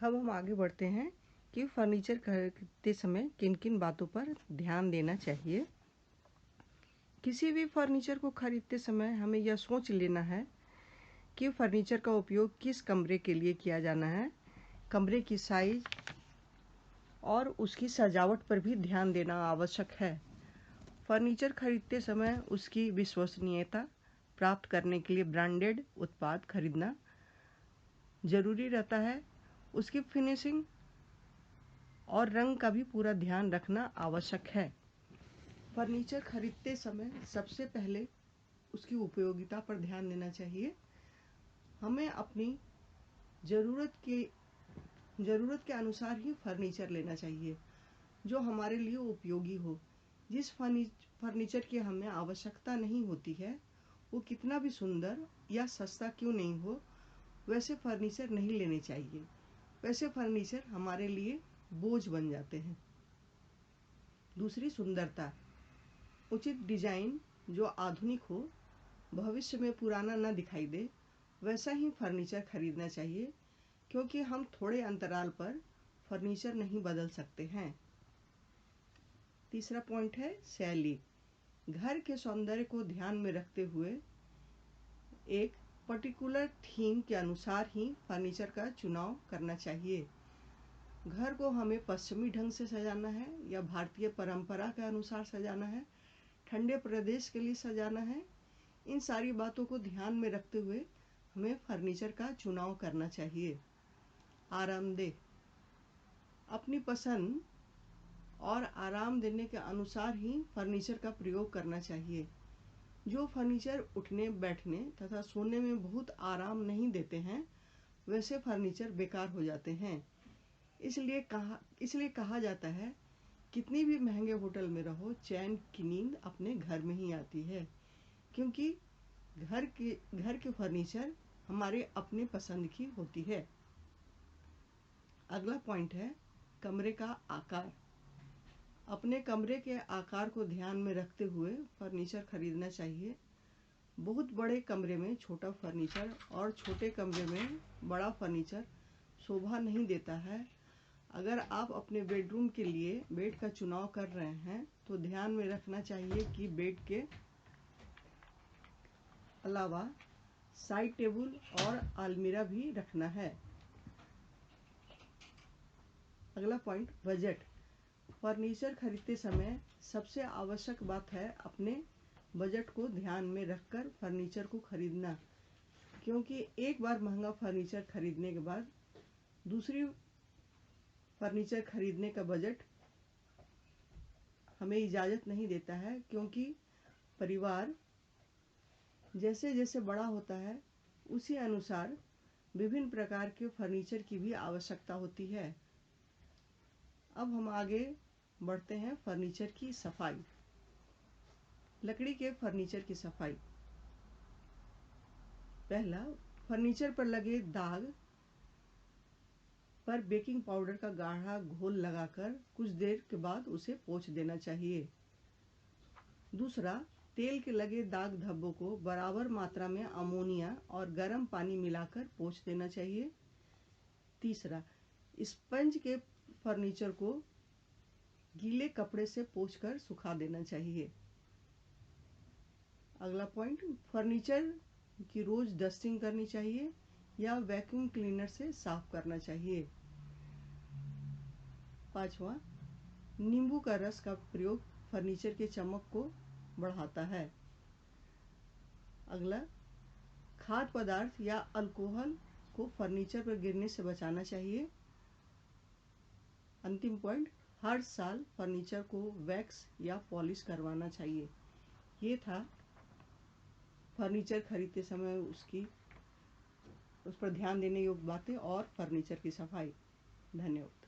अब हम आगे बढ़ते हैं कि फर्नीचर खरीदते समय किन किन बातों पर ध्यान देना चाहिए। किसी भी फर्नीचर को खरीदते समय हमें यह सोच लेना है कि फर्नीचर का उपयोग किस कमरे के लिए किया जाना है। कमरे की साइज और उसकी सजावट पर भी ध्यान देना आवश्यक है। फर्नीचर खरीदते समय उसकी विश्वसनीयता प्राप्त करने के लिए ब्रांडेड उत्पाद खरीदना जरूरी रहता है। उसकी फिनिशिंग और रंग का भी पूरा ध्यान रखना आवश्यक है। फर्नीचर खरीदते समय सबसे पहले उसकी उपयोगिता पर ध्यान देना चाहिए। हमें अपनी ज़रूरत के अनुसार ही फर्नीचर लेना चाहिए जो हमारे लिए उपयोगी हो। जिस फर्नीचर की हमें आवश्यकता नहीं होती है, वो कितना भी सुंदर या सस्ता क्यों नहीं हो, वैसे फर्नीचर नहीं लेने चाहिए। वैसे फर्नीचर हमारे लिए बोझ बन जाते हैं। दूसरी, सुंदरता। उचित डिजाइन जो आधुनिक हो, भविष्य में पुराना न दिखाई दे, वैसा ही फर्नीचर खरीदना चाहिए, क्योंकि हम थोड़े अंतराल पर फर्नीचर नहीं बदल सकते हैं। तीसरा पॉइंट है शैली। घर के सौंदर्य को ध्यान में रखते हुए एक पर्टिकुलर थीम के अनुसार ही फर्नीचर का चुनाव करना चाहिए। घर को हमें पश्चिमी ढंग से सजाना है या भारतीय परंपरा के अनुसार सजाना है, ठंडे प्रदेश के लिए सजाना है, इन सारी बातों को ध्यान में रखते हुए हमें फर्नीचर का चुनाव करना चाहिए। आरामदेह। अपनी पसंद और आराम देने के अनुसार ही फर्नीचर का प्रयोग करना चाहिए। जो फर्नीचर उठने बैठने तथा सोने में बहुत आराम नहीं देते हैं, वैसे फर्नीचर बेकार हो जाते हैं। इसलिए कहा जाता है, कितनी भी महंगे होटल में रहो, चैन की नींद अपने घर में ही आती है, क्योंकि घर के फर्नीचर हमारे अपने पसंद की होती है। अगला पॉइंट है कमरे का आकार। अपने कमरे के आकार को ध्यान में रखते हुए फर्नीचर खरीदना चाहिए। बहुत बड़े कमरे में छोटा फर्नीचर और छोटे कमरे में बड़ा फर्नीचर शोभा नहीं देता है। अगर आप अपने बेडरूम के लिए बेड का चुनाव कर रहे हैं, तो ध्यान में रखना चाहिए कि बेड के अलावा साइड टेबल और अलमीरा भी रखना है। अगला पॉइंट, बजट। फर्नीचर खरीदते समय सबसे आवश्यक बात है अपने बजट को ध्यान में रखकर फर्नीचर को खरीदना, क्योंकि एक बार महंगा फर्नीचर खरीदने के बाद दूसरी फर्नीचर खरीदने का बजट हमें इजाज़त नहीं देता है, क्योंकि परिवार जैसे जैसे बड़ा होता है उसी अनुसार विभिन्न प्रकार के फर्नीचर की भी आवश्यकता होती है। अब हम आगे बढ़ते हैं फर्नीचर की सफाई। लकड़ी के फर्नीचर की सफाई। पहला, फर्नीचर पर लगे दाग पर बेकिंग पाउडर का गाढ़ा घोल लगाकर कुछ देर के बाद उसे पोंछ देना चाहिए। दूसरा, तेल के लगे दाग धब्बों को बराबर मात्रा में अमोनिया और गर्म पानी मिलाकर पोंछ देना चाहिए। तीसरा, स्पंज के फर्नीचर को गीले कपड़े से पोंछकर सुखा देना चाहिए। अगला पॉइंट, फर्नीचर की रोज डस्टिंग करनी चाहिए या वैक्यूम क्लीनर से साफ करना चाहिए। पांचवा, नींबू का रस का प्रयोग फर्नीचर के चमक को बढ़ाता है। अगला, खाद्य पदार्थ या अल्कोहल को फर्नीचर पर गिरने से बचाना चाहिए। अंतिम पॉइंट, हर साल फर्नीचर को वैक्स या पॉलिश करवाना चाहिए। ये था फर्नीचर खरीदते समय उस पर ध्यान देने योग्य बातें और फर्नीचर की सफाई। धन्यवाद।